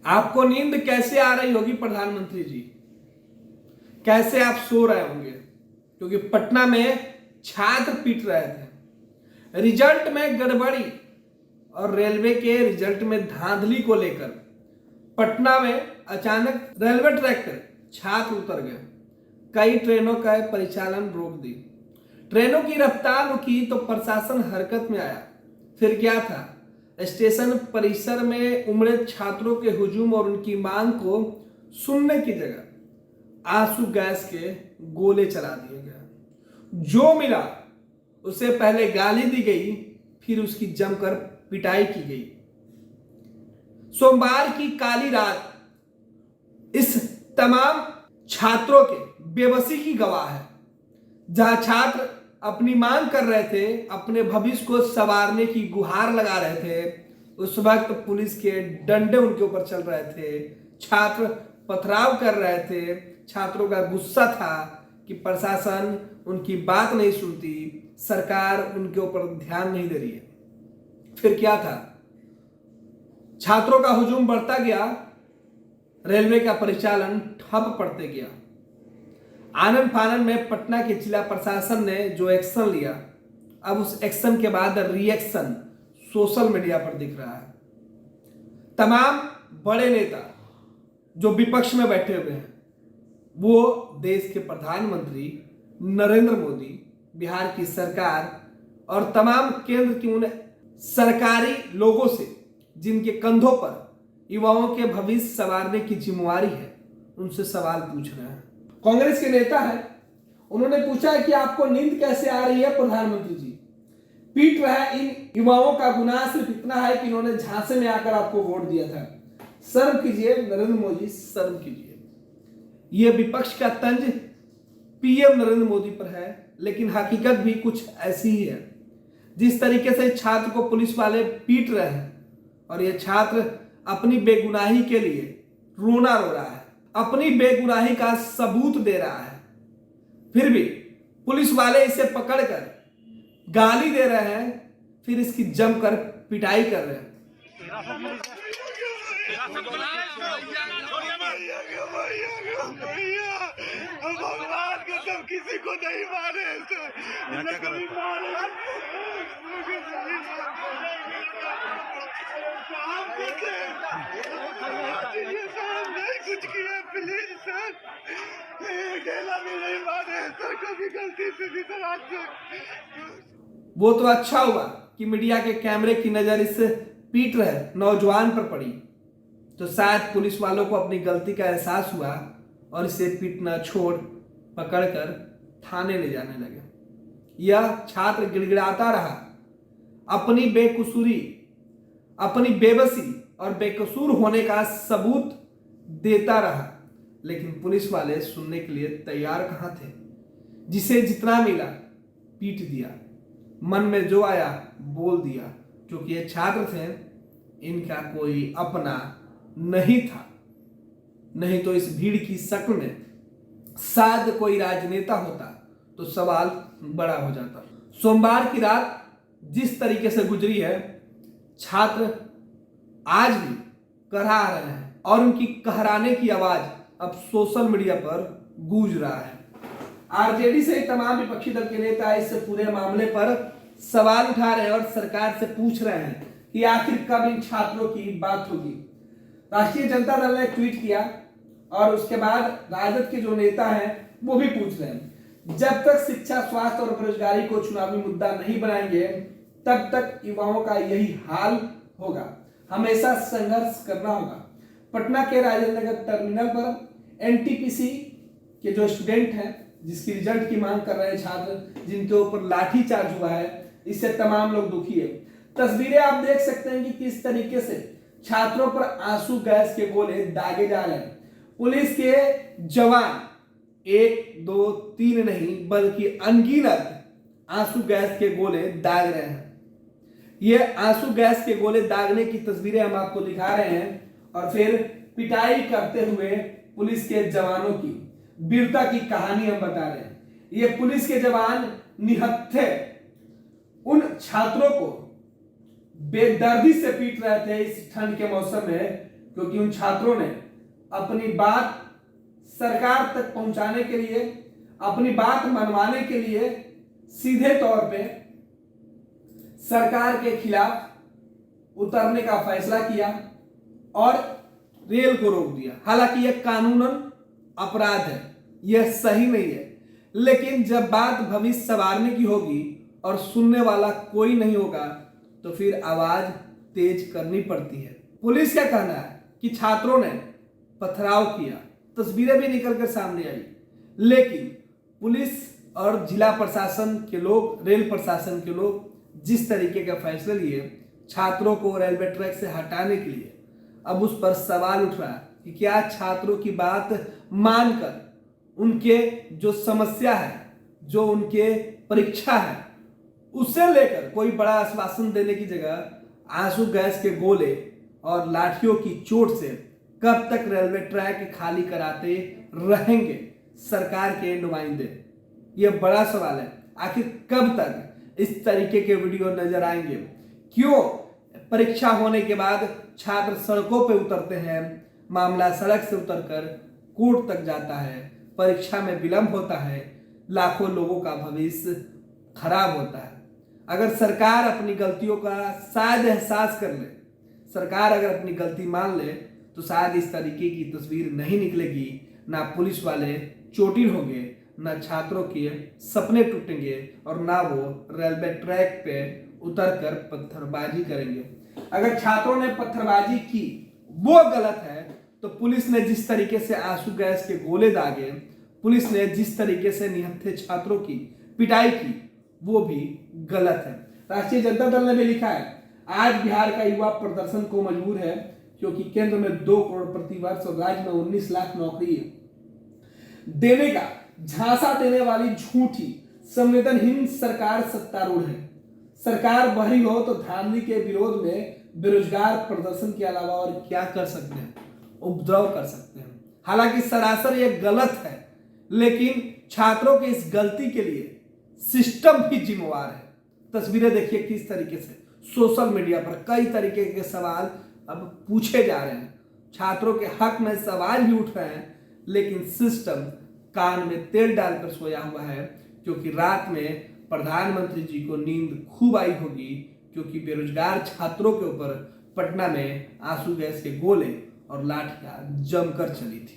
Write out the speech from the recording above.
आपको नींद कैसे आ रही होगी प्रधानमंत्री जी? कैसे आप सो रहे होंगे? क्योंकि पटना में छात्र पीट रहे थे, रिजल्ट में गड़बड़ी और रेलवे के रिजल्ट में धांधली को लेकर पटना में अचानक रेलवे ट्रैक पर छात्र उतर गए। कई ट्रेनों का परिचालन रोक दी, ट्रेनों की रफ्तार रुकी तो प्रशासन हरकत में आया। फिर क्या था? स्टेशन परिसर में उमड़े छात्रों के हुजूम और उनकी मांग को सुनने की जगह आंसू गैस के गोले चला दिए गए। जो मिला उसे पहले गाली दी गई, फिर उसकी जमकर पिटाई की गई। सोमवार की काली रात इस तमाम छात्रों के बेबसी की गवाह है, जहां छात्र अपनी मांग कर रहे थे, अपने भविष्य को संवारने की गुहार लगा रहे थे। उस वक्त पुलिस के डंडे उनके ऊपर चल रहे थे, छात्र पथराव कर रहे थे। छात्रों का गुस्सा था कि प्रशासन उनकी बात नहीं सुनती, सरकार उनके ऊपर ध्यान नहीं दे रही है। फिर क्या था? छात्रों का हुजूम बढ़ता गया, रेलवे का परिचालन ठप पड़ते गया। आनन फानन में पटना के जिला प्रशासन ने जो एक्शन लिया, अब उस एक्शन के बाद रिएक्शन सोशल मीडिया पर दिख रहा है। तमाम बड़े नेता जो विपक्ष में बैठे हुए हैं, वो देश के प्रधानमंत्री नरेंद्र मोदी, बिहार की सरकार और तमाम केंद्र की उन सरकारी लोगों से जिनके कंधों पर युवाओं के भविष्य संवारने की जिम्मेवारी है, उनसे सवाल पूछ रहे हैं। कांग्रेस के नेता है, उन्होंने पूछा है कि आपको नींद कैसे आ रही है प्रधानमंत्री जी? पीट रहा है। इन युवाओं का गुनाह सिर्फ इतना है कि इन्होंने झांसे में आकर आपको वोट दिया था। शर्म कीजिए नरेंद्र मोदी, शर्म कीजिए। यह विपक्ष का तंज पीएम नरेंद्र मोदी पर है, लेकिन हकीकत भी कुछ ऐसी ही है। जिस तरीके से छात्र को पुलिस वाले पीट रहे हैं और यह छात्र अपनी बेगुनाही के लिए रोना रो रहा है, अपनी बेगुनाही का सबूत दे रहा है, फिर भी पुलिस वाले इसे पकड़कर गाली दे रहे हैं, फिर इसकी जमकर पिटाई कर रहे हैं। भगवान कसम किसी को नहीं मारे कुछ किया, प्लीज सर, ढेला भी नहीं मारे सर, कभी गलती से भी सर। आज वो तो अच्छा हुआ कि मीडिया के कैमरे की नजर इस पीट रहे नौजवान पर पड़ी, तो शायद पुलिस वालों को अपनी गलती का एहसास हुआ और इसे पीटना छोड़ पकड़कर थाने ले जाने लगे। यह छात्र गिड़गिड़ाता रहा, अपनी बेकसूरी, अपनी बेबसी और बेकसूर होने का सबूत देता रहा, लेकिन पुलिस वाले सुनने के लिए तैयार कहां थे। जिसे जितना मिला पीट दिया, मन में जो आया बोल दिया, क्योंकि ये छात्र थे, इनका कोई अपना नहीं था। नहीं तो इस भीड़ की शक्ल में शायद कोई राजनेता होता तो सवाल बड़ा हो जाता। सोमवार की रात जिस तरीके से गुजरी है, छात्र आज भी कहरा रहे हैं और उनकी कहराने की आवाज अब सोशल मीडिया पर गूंज रहा है। आरजेडी से तमाम विपक्षी दल के नेता इस पूरे मामले पर सवाल उठा रहे हैं और सरकार से पूछ रहे हैं कि आखिर कब इन छात्रों की बात होगी। राष्ट्रीय जनता दल ने ट्वीट किया और उसके बाद राजद के जो नेता हैं वो भी पूछ रहे हैं, जब तक शिक्षा, स्वास्थ्य और बेरोजगारी को चुनावी मुद्दा नहीं बनाएंगे, तब तक युवाओं का यही हाल होगा। हमेशा संघर्ष करना होगा। पटना के राजेंद्र नगर टर्मिनल पर एनटीपीसी के जो स्टूडेंट हैं, जिसकी रिजल्ट की मांग कर रहे हैं छात्र, जिनके ऊपर लाठीचार्ज हुआ है, इससे तमाम लोग दुखी है। तस्वीरें आप देख सकते हैं कि किस तरीके से छात्रों पर आंसू गैस के गोले दागे जा रहे हैं। पुलिस के जवान 1, 2, 3 नहीं बल्कि अनगिनत आंसू गैस के गोले दाग रहे हैं। ये आंसू गैस के गोले दागने की तस्वीरें हम आपको दिखा रहे हैं और फिर पिटाई करते हुए पुलिस के जवानों की वीरता की कहानी हम बता रहे हैं। ये पुलिस के जवान निहत्थे उन छात्रों को बेदर्दी से पीट रहे थे इस ठंड के मौसम में, क्योंकि उन छात्रों ने अपनी बात सरकार तक पहुंचाने के लिए, अपनी बात मनवाने के लिए सीधे तौर पे सरकार के खिलाफ उतरने का फैसला किया और रेल को रोक दिया। हालांकि यह कानूनन अपराध है, यह सही नहीं है, लेकिन जब बात भविष्य संवारने की होगी और सुनने वाला कोई नहीं होगा तो फिर आवाज तेज करनी पड़ती है। पुलिस का कहना है कि छात्रों ने पथराव किया, तस्वीरें भी निकलकर सामने आई, लेकिन पुलिस और जिला प्रशासन के लोग, रेल प्रशासन के लोग जिस तरीके का फैसला लिए छात्रों को रेलवे ट्रैक से हटाने के लिए, अब उस पर सवाल उठ रहा है कि क्या छात्रों की बात मानकर उनके जो समस्या है, जो उनके परीक्षा है, उसे लेकर कोई बड़ा आश्वासन देने की जगह आंसू गैस के गोले और लाठियों की चोट से कब तक रेलवे ट्रैक खाली कराते रहेंगे सरकार के नुमाइंदे? यह बड़ा सवाल है। आखिर कब तक इस तरीके के वीडियो नजर आएंगे? क्यों परीक्षा होने के बाद छात्र सड़कों पे उतरते हैं, मामला सड़क से उतरकर कोर्ट तक जाता है, परीक्षा में विलंब होता है, लाखों लोगों का भविष्य खराब होता है। अगर सरकार अपनी गलतियों का शायद एहसास कर ले, सरकार अगर अपनी गलती मान ले, तो शायद इस तरीके की तस्वीर नहीं निकलेगी। ना पुलिस वाले चोटिल होंगे, ना छात्रों के सपने टूटेंगे और ना वो रेलवे ट्रैक पे उतरकर पत्थरबाजी करेंगे। अगर छात्रों ने पत्थरबाजी की वो गलत है, तो पुलिस ने जिस तरीके से आंसू गैस के गोले दागे, पुलिस ने जिस तरीके से निहत्थे छात्रों की पिटाई की, वो भी गलत है। राष्ट्रीय जनता दल ने भी लिखा है, आज बिहार का युवा प्रदर्शन को मजबूर है क्योंकि केंद्र में 2 करोड़ प्रति वर्ष और राज्य में 19 लाख नौकरी देने का झांसा देने वाली झूठी संवेदनहीन सरकार सत्तारूढ़ है। सरकार बहरी हो तो धांधली के विरोध में बेरोजगार प्रदर्शन के अलावा और क्या कर सकते हैं? उपद्रव कर सकते हैं। हालांकि सरासर यह गलत है, लेकिन छात्रों की इस गलती के लिए सिस्टम भी जिम्मेवार है। तस्वीरें देखिए किस तरीके से सोशल मीडिया पर कई तरीके के सवाल अब पूछे जा रहे हैं, छात्रों के हक में सवाल भी उठ रहे हैं, लेकिन सिस्टम कान में तेल डालकर सोया हुआ है, क्योंकि रात में प्रधानमंत्री जी को नींद खूब आई होगी, क्योंकि बेरोजगार छात्रों के ऊपर पटना में आंसू गैस के गोले और लाठियां जमकर चली थी।